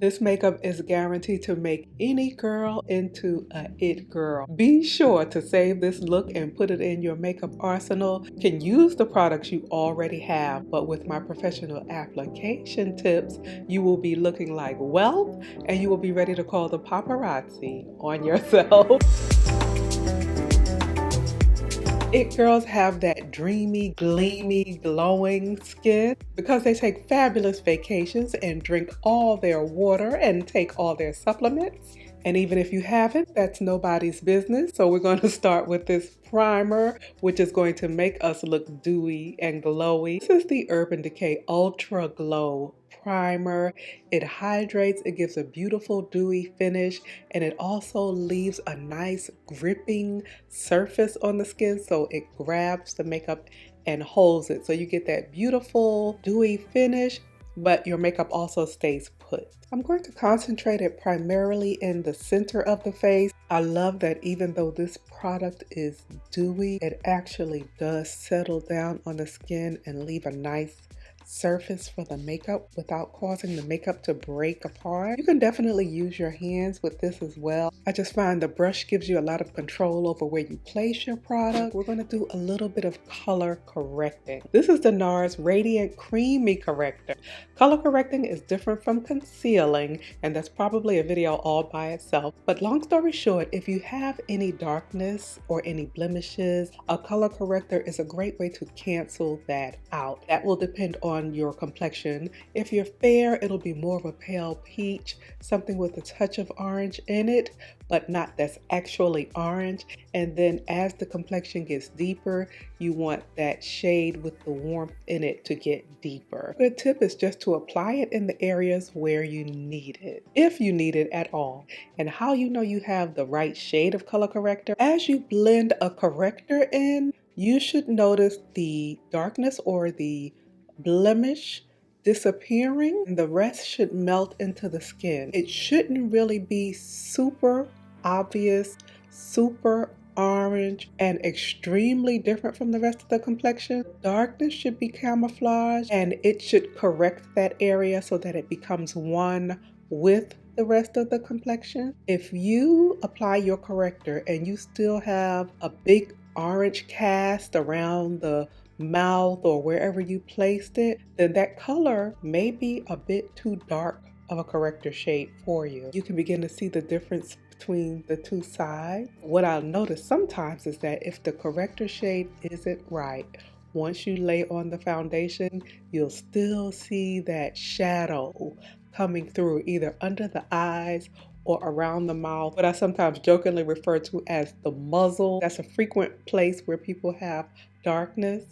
This makeup is guaranteed to make any girl into a it girl. Be sure to save this look and put it in your makeup arsenal. You can use the products you already have, but with my professional application tips, you will be looking like wealth and you will be ready to call the paparazzi on yourself. It girls have that dreamy, gleamy, glowing skin because they take fabulous vacations and drink all their water and take all their supplements. And even if you haven't, that's nobody's business. So we're going to start with this primer, which is going to make us look dewy and glowy. This is the Urban Decay Ultra Glow Primer. It hydrates, it gives a beautiful dewy finish, and it also leaves a nice gripping surface on the skin, so it grabs the makeup and holds it. So you get that beautiful dewy finish, but your makeup also stays put. I'm going to concentrate it primarily in the center of the face. I love that even though this product is dewy, it actually does settle down on the skin and leave a nice surface for the makeup without causing the makeup to break apart. You can definitely use your hands with this as well. I just find the brush gives you a lot of control over where you place your product. We're going to do a little bit of color correcting. This is the NARS Radiant Creamy Corrector. Color correcting is different from concealing, and that's probably a video all by itself. But long story short, if you have any darkness or any blemishes, a color corrector is a great way to cancel that out. That will depend on your complexion. If you're fair, it'll be more of a pale peach, something with a touch of orange in it, but not that's actually orange. And then as the complexion gets deeper, you want that shade with the warmth in it to get deeper. A good tip is just to apply it in the areas where you need it, if you need it at all. And how you know you have the right shade of color corrector, as you blend a corrector in, you should notice the darkness or the blemish disappearing, and the rest should melt into the skin. It shouldn't really be super obvious, super orange, and extremely different from the rest of the complexion. Darkness should be camouflaged, and it should correct that area so that it becomes one with the rest of the complexion. If you apply your corrector and you still have a big orange cast around the mouth or wherever you placed it, then that color may be a bit too dark of a corrector shade for you. You can begin to see the difference between the two sides. What I'll notice sometimes is that if the corrector shade isn't right, once you lay on the foundation, you'll still see that shadow coming through either under the eyes or around the mouth, what I sometimes jokingly refer to as the muzzle. That's a frequent place where people have darkness.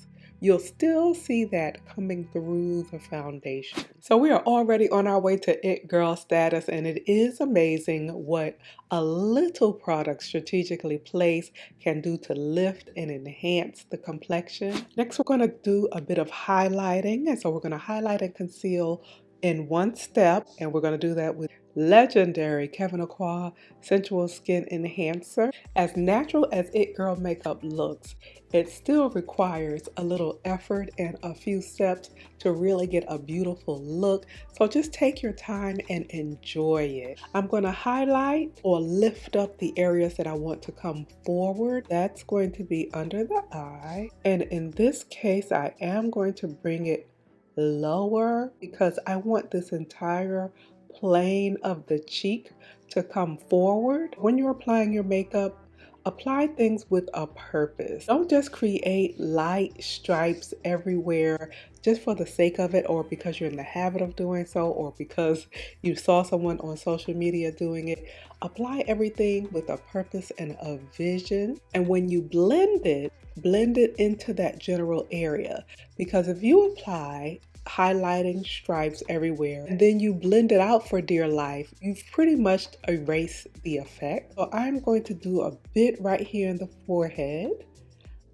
You'll still see that coming through the foundation. So we are already on our way to it girl status, and it is amazing what a little product strategically placed can do to lift and enhance the complexion. Next, we're going to do a bit of highlighting, and so we're going to highlight and conceal in one step, and we're going to do that with legendary Kevyn Aucoin Sensual Skin Enhancer. As natural as it girl makeup looks, it still requires a little effort and a few steps to really get a beautiful look. So just take your time and enjoy it. I'm going to highlight or lift up the areas that I want to come forward. That's going to be under the eye. And in this case, I am going to bring it lower because I want this entire plane of the cheek to come forward. When you're applying your makeup, apply things with a purpose. Don't just create light stripes everywhere just for the sake of it, or because you're in the habit of doing so, or because you saw someone on social media doing it. Apply everything with a purpose and a vision. And when you blend it into that general area. Because if you apply highlighting stripes everywhere and then you blend it out for dear life, you've pretty much erased the effect. So I'm going to do a bit right here in the forehead.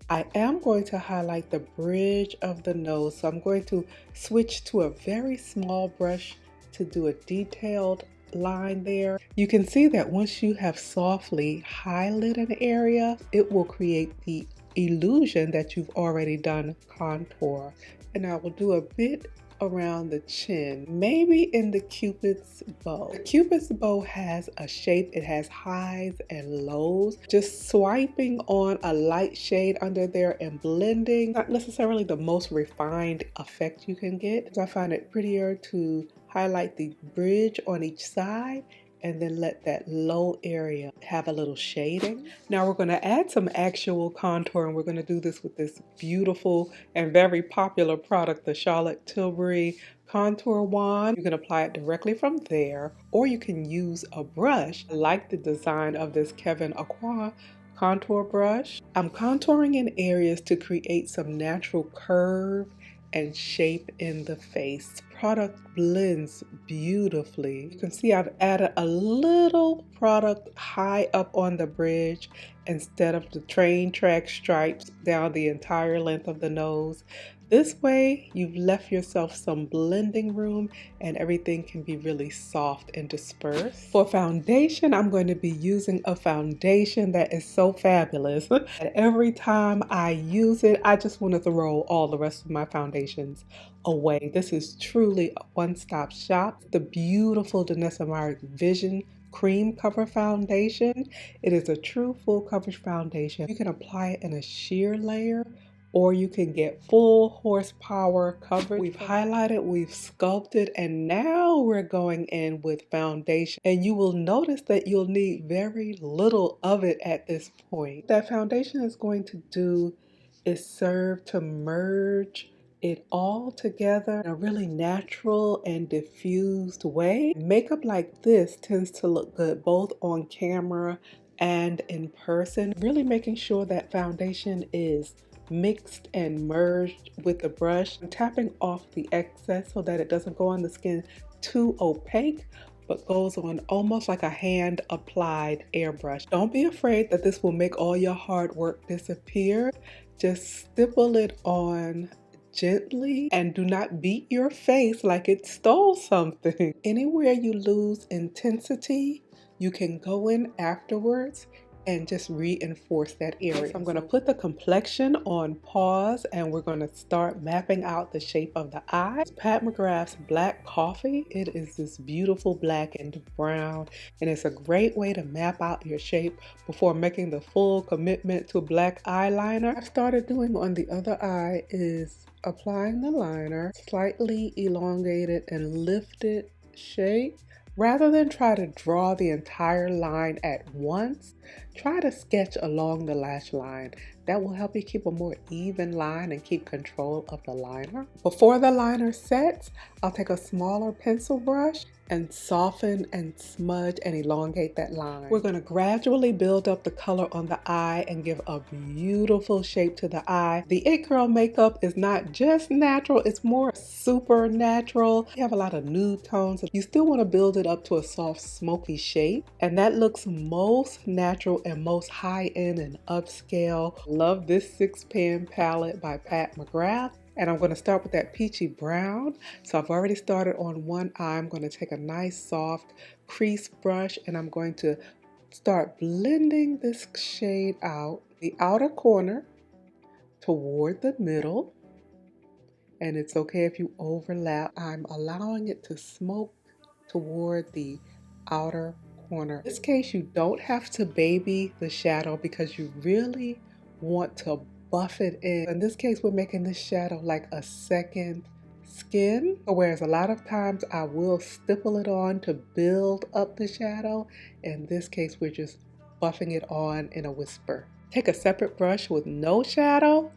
I am going to highlight the bridge of the nose, so I'm going to switch to a very small brush to do a detailed line there. You can see that once you have softly highlighted an area, it will create the illusion that you've already done contour. And I will do a bit around the chin, maybe in the Cupid's bow. The Cupid's bow has a shape, it has highs and lows. Just swiping on a light shade under there and blending, not necessarily the most refined effect you can get. So I find it prettier to highlight the bridge on each side and then let that low area have a little shading. Now we're going to add some actual contour, and we're going to do this with this beautiful and very popular product, the Charlotte Tilbury contour wand. You can apply it directly from there, or you can use a brush. I like the design of this Kevin Aqua contour brush. I'm contouring in areas to create some natural curve and shape in the face. Product blends beautifully. You can see I've added a little product high up on the bridge instead of the train track stripes down the entire length of the nose. This way, you've left yourself some blending room and everything can be really soft and dispersed. For foundation, I'm going to be using a foundation that is so fabulous that every time I use it, I just want to throw all the rest of my foundations away. This is truly a one-stop shop. The beautiful Danessa Meyers Vision Cream Cover Foundation. It is a true full coverage foundation. You can apply it in a sheer layer, or you can get full horsepower coverage. We've highlighted, we've sculpted, and now we're going in with foundation. And you will notice that you'll need very little of it at this point. That foundation is going to do is serve to merge it all together in a really natural and diffused way. Makeup like this tends to look good both on camera and in person. Really making sure that foundation is mixed and merged with the brush. I'm tapping off the excess so that it doesn't go on the skin too opaque, but goes on almost like a hand applied airbrush. Don't be afraid that this will make all your hard work disappear. Just stipple it on gently and do not beat your face like it stole something. Anywhere you lose intensity, you can go in afterwards and just reinforce that area. So I'm going to put the complexion on pause and we're going to start mapping out the shape of the eye. It's Pat McGrath's Black Coffee. It is this beautiful black and brown, and it's a great way to map out your shape before making the full commitment to black eyeliner. I started doing on the other eye is applying the liner, slightly elongated and lifted shape. Rather than try to draw the entire line at once, try to sketch along the lash line. That will help you keep a more even line and keep control of the liner. Before the liner sets, I'll take a smaller pencil brush and soften and smudge and elongate that line. We're going to gradually build up the color on the eye and give a beautiful shape to the eye. The It Girl makeup is not just natural, it's more supernatural. You have a lot of nude tones. You still want to build it up to a soft smoky shape, and that looks most natural and most high-end and upscale. Love this 6-pan palette by Pat McGrath. And I'm going to start with that peachy brown. So I've already started on one eye. I'm going to take a nice soft crease brush and I'm going to start blending this shade out the outer corner toward the middle. And it's okay if you overlap. I'm allowing it to smoke toward the outer corner. In this case, you don't have to baby the shadow because you really want to buff it in. In this case, we're making this shadow like a second skin, whereas a lot of times I will stipple it on to build up the shadow. In this case, we're just buffing it on in a whisper. Take a separate brush with no shadow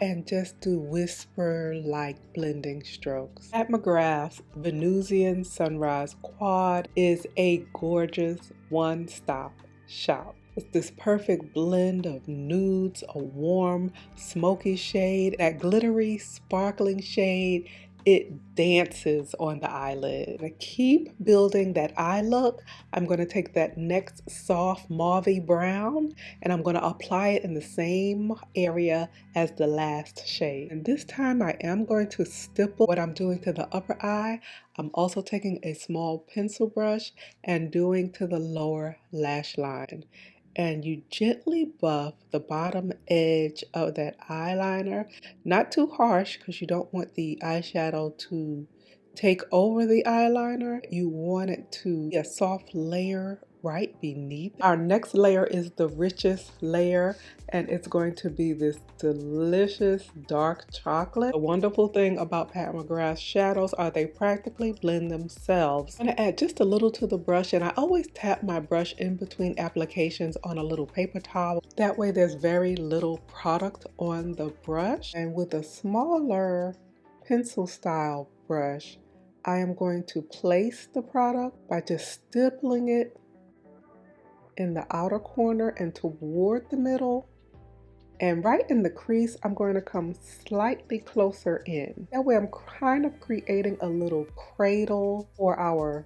and just do whisper-like blending strokes. Pat McGrath's Venusian Sunrise Quad is a gorgeous one-stop shop. It's this perfect blend of nudes, a warm, smoky shade, that glittery, sparkling shade. It dances on the eyelid. To keep building that eye look, I'm going to take that next soft mauvey brown and I'm going to apply it in the same area as the last shade. And this time I am going to stipple what I'm doing to the upper eye. I'm also taking a small pencil brush and doing to the lower lash line. and you gently buff the bottom edge of that eyeliner. Not too harsh because you don't want the eyeshadow to take over the eyeliner. You want it to be a soft layer right beneath. Our next layer is the richest layer, and it's going to be this delicious dark chocolate. The wonderful thing about Pat McGrath's shadows are they practically blend themselves. I'm going to add just a little to the brush, and I always tap my brush in between applications on a little paper towel. That way there's very little product on the brush. And with a smaller pencil style brush, I am going to place the product by just stippling it in the outer corner and toward the middle. And right in the crease, I'm going to come slightly closer in. That way I'm kind of creating a little cradle for our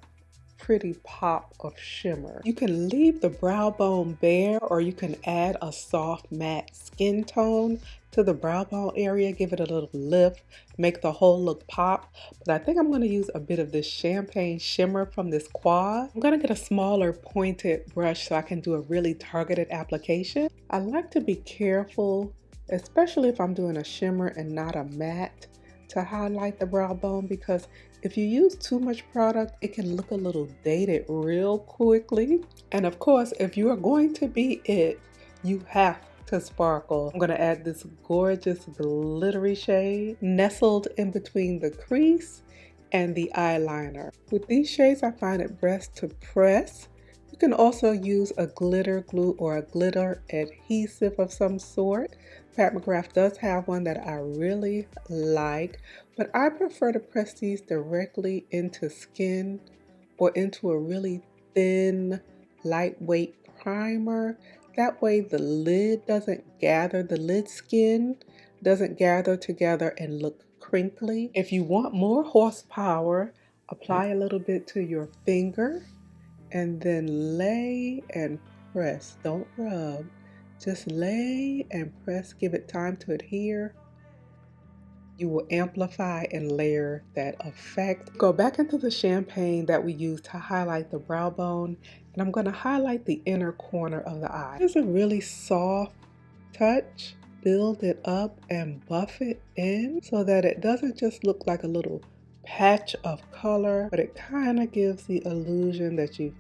pretty pop of shimmer. You can leave the brow bone bare, or you can add a soft matte skin tone to the brow bone area, give it a little lift, make the whole look pop. But I think I'm going to use a bit of this champagne shimmer from this quad. I'm going to get a smaller pointed brush so I can do a really targeted application. I like to be careful, especially if I'm doing a shimmer and not a matte, to highlight the brow bone, because if you use too much product, it can look a little dated real quickly. And of course, if you are going to be it, you have to sparkle. I'm going to add this gorgeous glittery shade nestled in between the crease and the eyeliner. With these shades, I find it best to press. You can also use a glitter glue or a glitter adhesive of some sort. Pat McGrath does have one that I really like, but I prefer to press these directly into skin or into a really thin, lightweight primer. That way the lid doesn't gather, the lid skin doesn't gather together and look crinkly. If you want more horsepower, apply a little bit to your finger and then lay and press. Don't rub. Just lay and press, give it time to adhere. You will amplify and layer that effect. Go back into the champagne that we used to highlight the brow bone, and I'm going to highlight the inner corner of the eye. It's a really soft touch. Build it up and buff it in so that it doesn't just look like a little patch of color, but it kind of gives the illusion that you've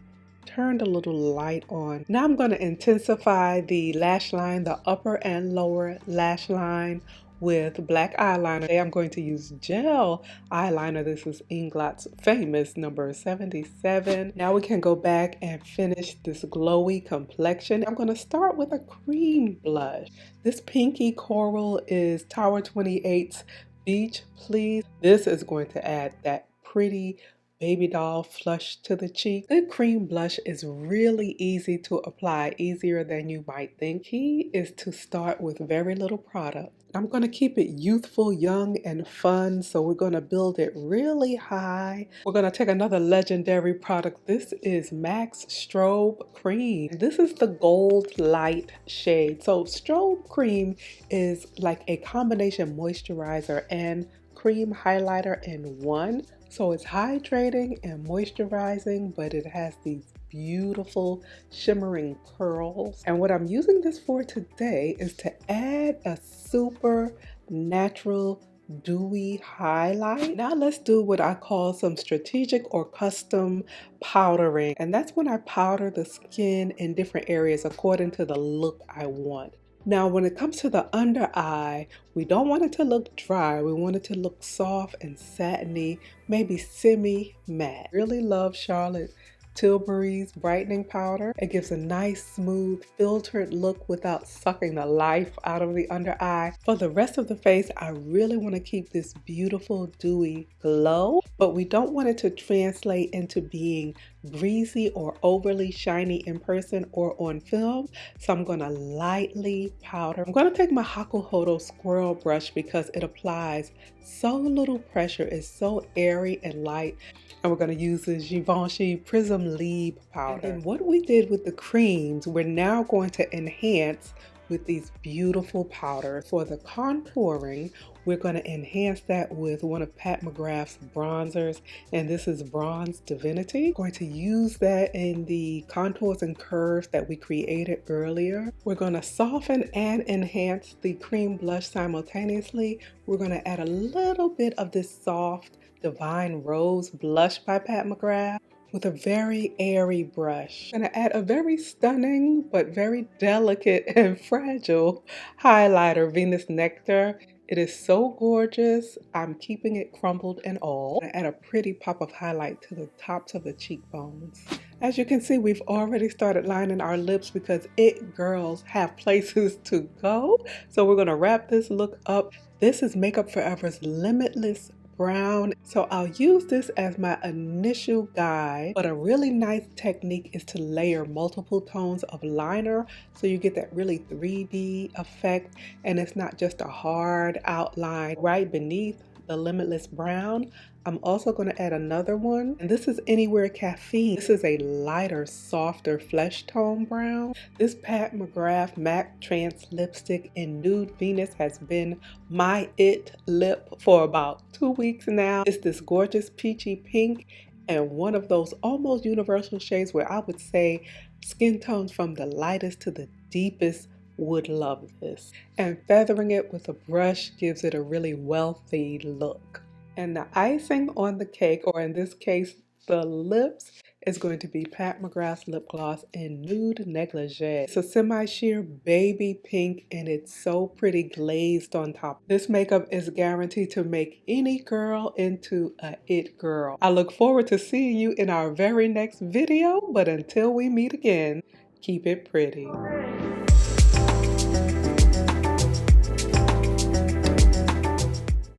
turned a little light on. Now I'm going to intensify the lash line, the upper and lower lash line, with black eyeliner. Today I'm going to use gel eyeliner. This is Inglott's famous number 77. Now we can go back and finish this glowy complexion. I'm going to start with a cream blush. This pinky coral is Tower 28's Beach Please. This is going to add that pretty baby doll flush to the cheek. The cream blush is really easy to apply, easier than you might think. Key is to start with very little product. I'm going to keep it youthful, young, and fun, so we're going to build it really high. We're going to take another legendary product. This is MAC's Strobe Cream. This is the gold light shade. So Strobe Cream is like a combination moisturizer and cream highlighter in one. So it's hydrating and moisturizing, but it has these beautiful shimmering curls. And what I'm using this for today is to add a super natural dewy highlight. Now let's do what I call some strategic or custom powdering. And that's when I powder the skin in different areas according to the look I want. Now, when it comes to the under eye, we don't want it to look dry. We want it to look soft and satiny, maybe semi-matte. Really love Charlotte Tilbury's brightening powder. It gives a nice, smooth, filtered look without sucking the life out of the under eye. For the rest of the face, I really want to keep this beautiful, dewy glow, but we don't want it to translate into being greasy or overly shiny in person or on film. So I'm going to lightly powder. I'm going to take my Hakuhodo squirrel brush because it applies so little pressure. It's so airy and light. And we're going to use the Givenchy Prism Leave powder. And what we did with the creams, we're now going to enhance with these beautiful powders. For the contouring, We're going to enhance that with one of Pat McGrath's bronzers, and this is Bronze Divinity. I'm going to use that in the contours and curves that we created earlier. We're going to soften and enhance the cream blush simultaneously. We're going to add a little bit of this soft Divine Rose blush by Pat McGrath with a very airy brush. I'm going to add a very stunning but very delicate and fragile highlighter, Venus Nectar. It is so gorgeous. I'm keeping it crumpled and all. I add a pretty pop of highlight to the tops of the cheekbones. As you can see, we've already started lining our lips because it girls have places to go. So we're going to wrap this look up. This is Makeup Forever's Limitless Brown. So I'll use this as my initial guide, but a really nice technique is to layer multiple tones of liner so you get that really 3D effect, and it's not just a hard outline right beneath the Limitless Brown. I'm also going to add another one, and this is Anywhere Caffeine. This is a lighter, softer flesh tone brown. This Pat McGrath Matte Trance lipstick in Nude Venus has been my it lip for about 2 weeks now. It's this gorgeous peachy pink and one of those almost universal shades where I would say skin tones from the lightest to the deepest would love this. And feathering it with a brush gives it a really wealthy look. And the icing on the cake, or in this case, the lips, is going to be Pat McGrath's lip gloss in Nude Negligee. It's a semi-sheer baby pink and it's so pretty glazed on top. This makeup is guaranteed to make any girl into a it girl. I look forward to seeing you in our very next video, but until we meet again, keep it pretty.